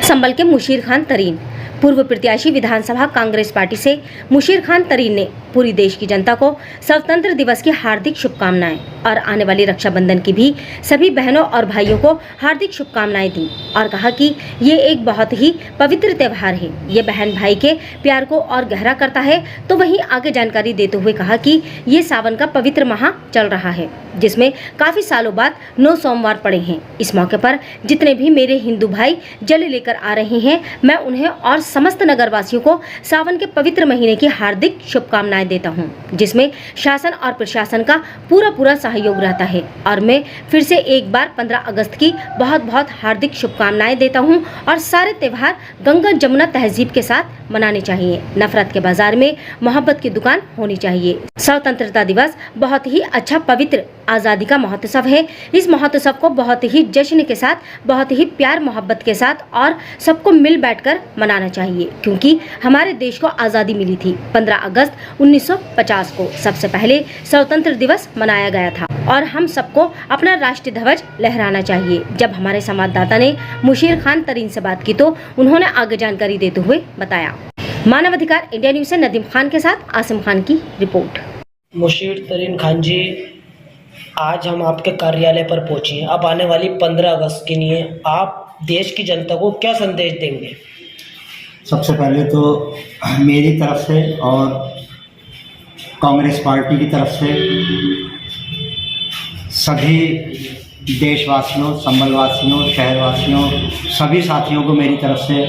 संभल के मुशीर खान तरीन। पूर्व प्रत्याशी विधानसभा कांग्रेस पार्टी से मुशीर खान तरीन ने पूरी देश की जनता को स्वतंत्र दिवस की हार्दिक शुभकामनाएं और आने वाली रक्षाबंधन की भी सभी बहनों और भाइयों को हार्दिक शुभकामनाएं दी और कहा कि ये एक बहुत ही पवित्र त्यौहार है। ये बहन भाई के प्यार को और गहरा करता है। तो वहीं आगे जानकारी देते हुए कहा कि ये सावन का पवित्र माह चल रहा है, जिसमें काफी सालों बाद 9 सोमवार पड़े हैं। इस मौके पर जितने भी मेरे हिंदू भाई जल लेकर आ रहे हैं, मैं उन्हें और समस्त नगरवासियों को सावन के पवित्र महीने की हार्दिक शुभकामनाएं देता हूं, जिसमें शासन और प्रशासन का पूरा सहयोग रहता है। और मैं फिर से एक बार 15 अगस्त की बहुत हार्दिक शुभकामनाएं देता हूं और सारे त्योहार गंगा जमुना तहजीब के साथ मनाने चाहिए। नफरत के बाजार में मोहब्बत की दुकान होनी चाहिए। स्वतंत्रता दिवस बहुत ही अच्छा पवित्र आज़ादी का महोत्सव है। इस महोत्सव को बहुत ही जश्न के साथ, बहुत ही प्यार मोहब्बत के साथ और सबको मिल बैठकर मनाना चाहिए, क्योंकि हमारे देश को आज़ादी मिली थी 15 अगस्त 1950 को सबसे पहले स्वतंत्र दिवस मनाया गया था और हम सबको अपना राष्ट्रीय ध्वज लहराना चाहिए। जब हमारे संवाददाता ने मुशीर खान तरीन से बात की तो उन्होंने आगे जानकारी देते हुए बताया। मानव अधिकार इंडिया न्यूज से नदीम खान के साथ आसिम खान की रिपोर्ट। मुशीर तरीन खान जी, आज हम आपके कार्यालय पर पहुंचे हैं। अब आने वाली 15 अगस्त के लिए आप देश की जनता को क्या संदेश देंगे? सबसे पहले तो मेरी तरफ से और कांग्रेस पार्टी की तरफ से सभी देशवासियों, संभलवासियों, शहरवासियों, सभी साथियों को मेरी तरफ से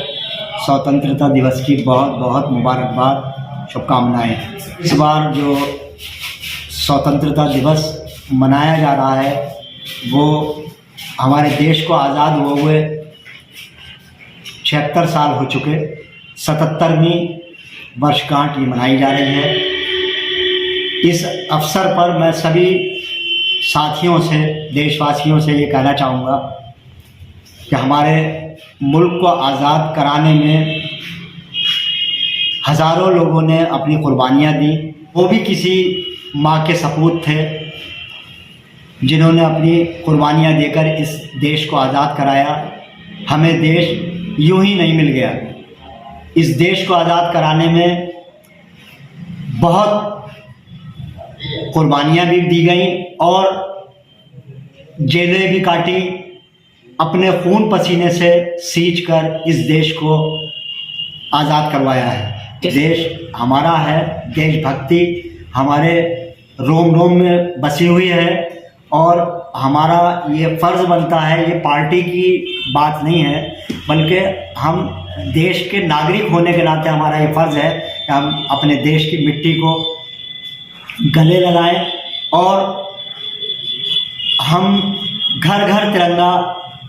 स्वतंत्रता दिवस की बहुत मुबारकबाद, शुभकामनाएं। इस बार जो स्वतंत्रता दिवस मनाया जा रहा है वो हमारे देश को आज़ाद हुए 76 साल हो चुके, 77वीं वर्षगांठ ये मनाई जा रही है। इस अवसर पर मैं सभी साथियों से, देशवासियों से ये कहना चाहूँगा कि हमारे मुल्क को आज़ाद कराने में हज़ारों लोगों ने अपनी कुर्बानियाँ दी। वो भी किसी माँ के सपूत थे जिन्होंने अपनी कुर्बानियाँ देकर इस देश को आज़ाद कराया। हमें देश यूं ही नहीं मिल गया। इस देश को आज़ाद कराने में बहुत कुर्बानियाँ भी दी गई और जेलें भी काटी। अपने खून पसीने से सींच कर इस देश को आज़ाद करवाया है। देश हमारा है, देशभक्ति हमारे रोम रोम में बसी हुई है और हमारा ये फ़र्ज़ बनता है, ये पार्टी की बात नहीं है, बल्कि हम देश के नागरिक होने के नाते हमारा ये फ़र्ज़ है कि हम अपने देश की मिट्टी को गले लगाएं और हम घर घर तिरंगा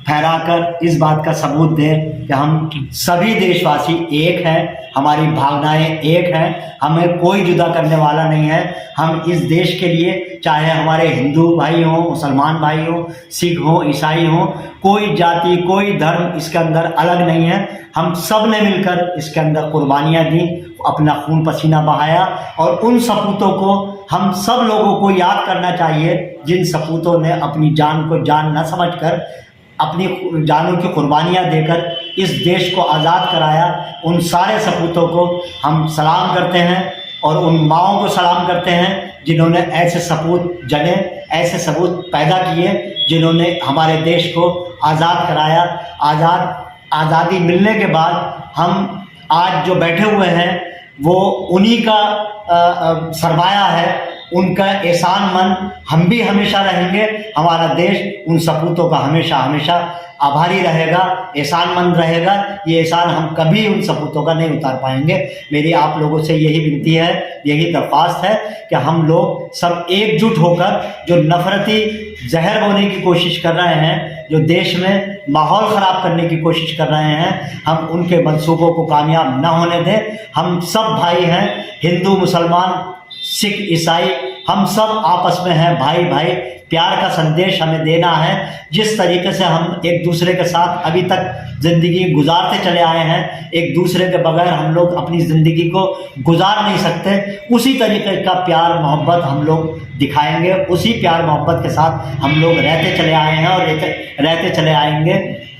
फहराकर इस बात का सबूत दें कि हम सभी देशवासी एक हैं, हमारी भावनाएं एक हैं, हमें कोई जुदा करने वाला नहीं है। हम इस देश के लिए, चाहे हमारे हिंदू भाई हों, मुसलमान भाई हों, सिख हों, ईसाई हों, कोई जाति, कोई धर्म इसके अंदर अलग नहीं है। हम सब ने मिलकर इसके अंदर कुर्बानियाँ दी, अपना खून पसीना बहाया और उन सपूतों को हम सब लोगों को याद करना चाहिए जिन सपूतों ने अपनी जान को जान न समझकर अपनी जानों की कुर्बानियाँ देकर इस देश को आज़ाद कराया। उन सारे सपूतों को हम सलाम करते हैं और उन माओं को सलाम करते हैं जिन्होंने ऐसे सपूत जने, ऐसे सपूत पैदा किए, जिन्होंने हमारे देश को आज़ाद कराया। आज़ादी मिलने के बाद हम आज जो बैठे हुए हैं वो उन्हीं का सरमाया है, उनका एहसानमंद हम भी हमेशा रहेंगे। हमारा देश उन सपूतों का हमेशा आभारी रहेगा, एहसानमंद रहेगा। ये एहसान हम कभी उन सपूतों का नहीं उतार पाएंगे। मेरी आप लोगों से यही विनती है, यही दरख्वास्त है कि हम लोग सब एकजुट होकर जो नफरती जहर बोने की कोशिश कर रहे हैं, जो देश में माहौल ख़राब करने की कोशिश कर रहे हैं, हम उनके मंसूबों को कामयाब न होने दें। हम सब भाई हैं, हिंदू, मुसलमान, सिख, ईसाई, हम सब आपस में हैं, भाई भाई। प्यार का संदेश हमें देना है। जिस तरीके से हम एक दूसरे के साथ अभी तक ज़िंदगी गुजारते चले आए हैं, एक दूसरे के बगैर हम लोग अपनी ज़िंदगी को गुजार नहीं सकते, उसी तरीके का प्यार मोहब्बत हम लोग दिखाएंगे। उसी प्यार मोहब्बत के साथ हम लोग रहते चले आए हैं और रहते चले आएंगे।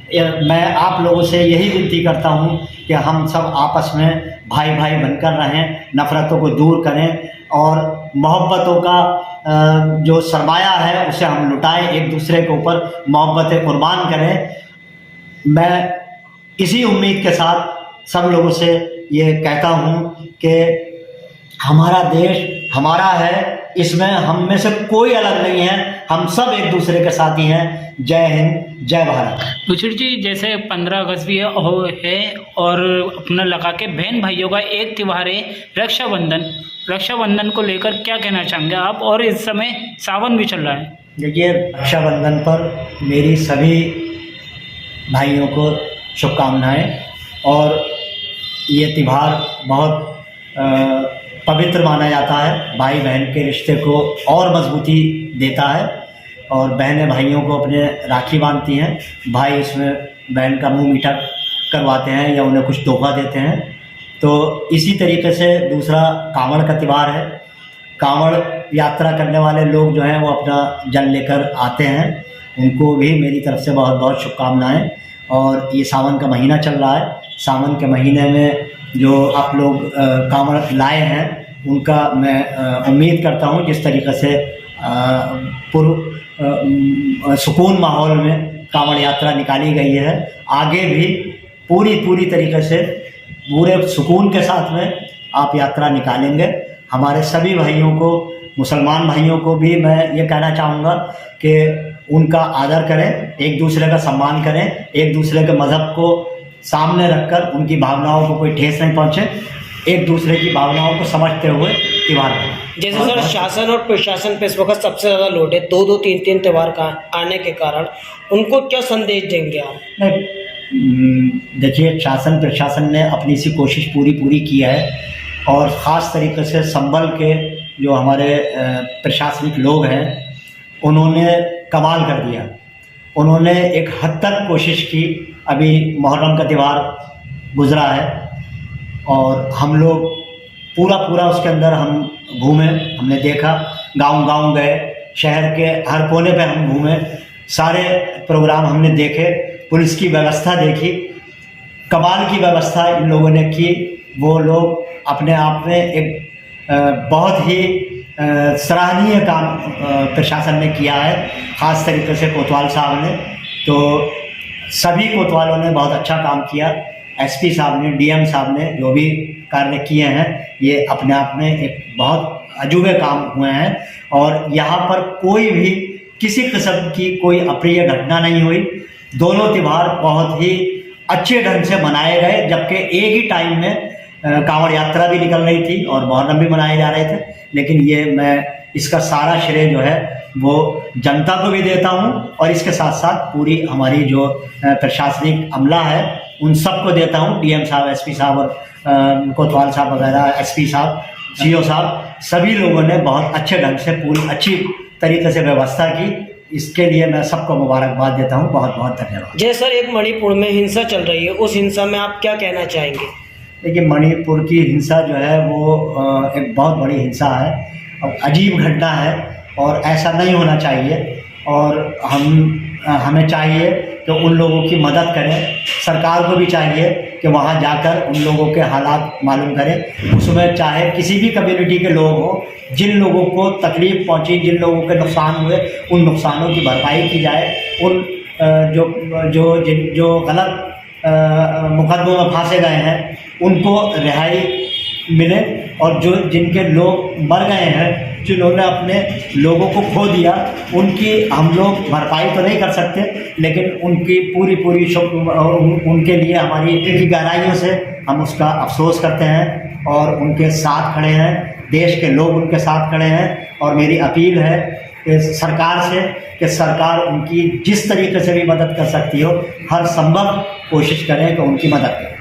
मैं आप लोगों से यही विनती करता हूँ कि हम सब आपस में भाई भाई बनकर रहें, नफ़रतों को दूर करें और मोहब्बतों का जो सरमाया है उसे हम लुटाएं, एक दूसरे के ऊपर मोहब्बतें कुर्बान करें। मैं इसी उम्मीद के साथ सब लोगों से ये कहता हूँ कि हमारा देश हमारा है, इसमें हम में से कोई अलग नहीं है, हम सब एक दूसरे के साथी हैं। जय हिंद, जय भारत। बुचड़ जी, जैसे 15 अगस्त भी है और अपना लगा के बहन भाइयों का एक त्यौहार है रक्षाबंधन को लेकर क्या कहना चाहेंगे आप? और इस समय सावन भी चल रहा है। देखिए, रक्षाबंधन पर मेरी सभी भाइयों को शुभकामनाएं। और ये त्यौहार बहुत पवित्र माना जाता है, भाई बहन के रिश्ते को और मजबूती देता है और बहनें भाइयों को अपने राखी बांधती हैं। भाई इसमें बहन का मुंह मीठा करवाते हैं या उन्हें कुछ तोहफा देते हैं। तो इसी तरीके से दूसरा कांवड़ का त्यौहार है। कांवड़ यात्रा करने वाले लोग जो हैं वो अपना जल लेकर आते हैं, उनको भी मेरी तरफ से बहुत बहुत शुभकामनाएँ। और ये सावन का महीना चल रहा है, सावन के महीने में जो आप लोग कांवड़ लाए हैं उनका मैं उम्मीद करता हूँ जिस तरीके से सुकून माहौल में कांवड़ यात्रा निकाली गई है, आगे भी पूरी तरीके से पूरे सुकून के साथ में आप यात्रा निकालेंगे। हमारे सभी भाइयों को, मुसलमान भाइयों को भी मैं ये कहना चाहूँगा कि उनका आदर करें, एक दूसरे का सम्मान करें, एक दूसरे के मज़हब को सामने रखकर उनकी भावनाओं को कोई ठेस नहीं पहुँचे, एक दूसरे की भावनाओं को समझते हुए त्यौहार करें। जैसे सर, शासन और प्रशासन पे इस वक्त सबसे ज़्यादा लोड है, 2-2, 3-3 त्यौहार का आने के कारण उनको क्या संदेश देंगे आप? नहीं, देखिए, शासन प्रशासन ने अपनी सी कोशिश पूरी की है और ख़ास तरीके से संभल के जो हमारे प्रशासनिक लोग हैं उन्होंने कमाल कर दिया। उन्होंने एक हद तक कोशिश की। अभी मुहर्रम का त्यौहार गुज़रा है और हम लोग पूरा उसके अंदर हम घूमे, हमने देखा, गांव गए, शहर के हर कोने पे हम घूमे, सारे प्रोग्राम हमने देखे, पुलिस की व्यवस्था देखी, कमाल की व्यवस्था इन लोगों ने की। वो लोग अपने आप में एक बहुत ही सराहनीय काम प्रशासन ने किया है, ख़ास तरीके से कोतवाल साहब ने। तो सभी कोतवालों ने बहुत अच्छा काम किया। एसपी साहब ने, डीएम साहब ने जो भी कार्य किए हैं ये अपने आप में एक बहुत अजूबे काम हुए हैं और यहाँ पर कोई भी किसी किस्म की कोई अप्रिय घटना नहीं हुई। दोनों त्यौहार बहुत ही अच्छे ढंग से मनाए गए, जबकि एक ही टाइम में कांवड़ यात्रा भी निकल रही थी और मुहर्रम भी मनाए जा रहे थे। लेकिन ये मैं इसका सारा श्रेय जो है वो जनता को भी देता हूँ और इसके साथ साथ पूरी हमारी जो प्रशासनिक अमला है उन सबको देता हूँ। डीएम साहब, एसपी साहब और कोतवाल साहब वगैरह, एसपी साहब, सीओ साहब, सभी लोगों ने बहुत अच्छे ढंग से पूरी अच्छी तरीके से व्यवस्था की। इसके लिए मैं सबको मुबारकबाद देता हूँ। बहुत बहुत धन्यवाद। जय सर, एक मणिपुर में हिंसा चल रही है, उस हिंसा में आप क्या कहना चाहेंगे? देखिए, मणिपुर की हिंसा जो है वो एक बहुत बड़ी हिंसा है और अजीब घटना है और ऐसा नहीं होना चाहिए। और हमें चाहिए कि उन लोगों की मदद करें, सरकार को भी चाहिए कि वहाँ जाकर उन लोगों के हालात मालूम करें। उसमें चाहे किसी भी कम्युनिटी के लोग हों, जिन लोगों को तकलीफ़ पहुँची, जिन लोगों के नुकसान हुए, उन नुकसानों की भरपाई की जाए। उन जो गलत मुकदमों में फंसे गए हैं उनको रिहाई मिले और जो जिनके लोग मर गए हैं, जिन्होंने अपने लोगों को खो दिया, उनकी हम लोग भरपाई तो नहीं कर सकते, लेकिन उनकी पूरी उनके लिए हमारी दिल की गहराइयों से हम उसका अफसोस करते हैं और उनके साथ खड़े हैं। देश के लोग उनके साथ खड़े हैं और मेरी अपील है कि सरकार से कि सरकार उनकी जिस तरीके से भी मदद कर सकती हो, हर संभव कोशिश करें कि उनकी मदद करें।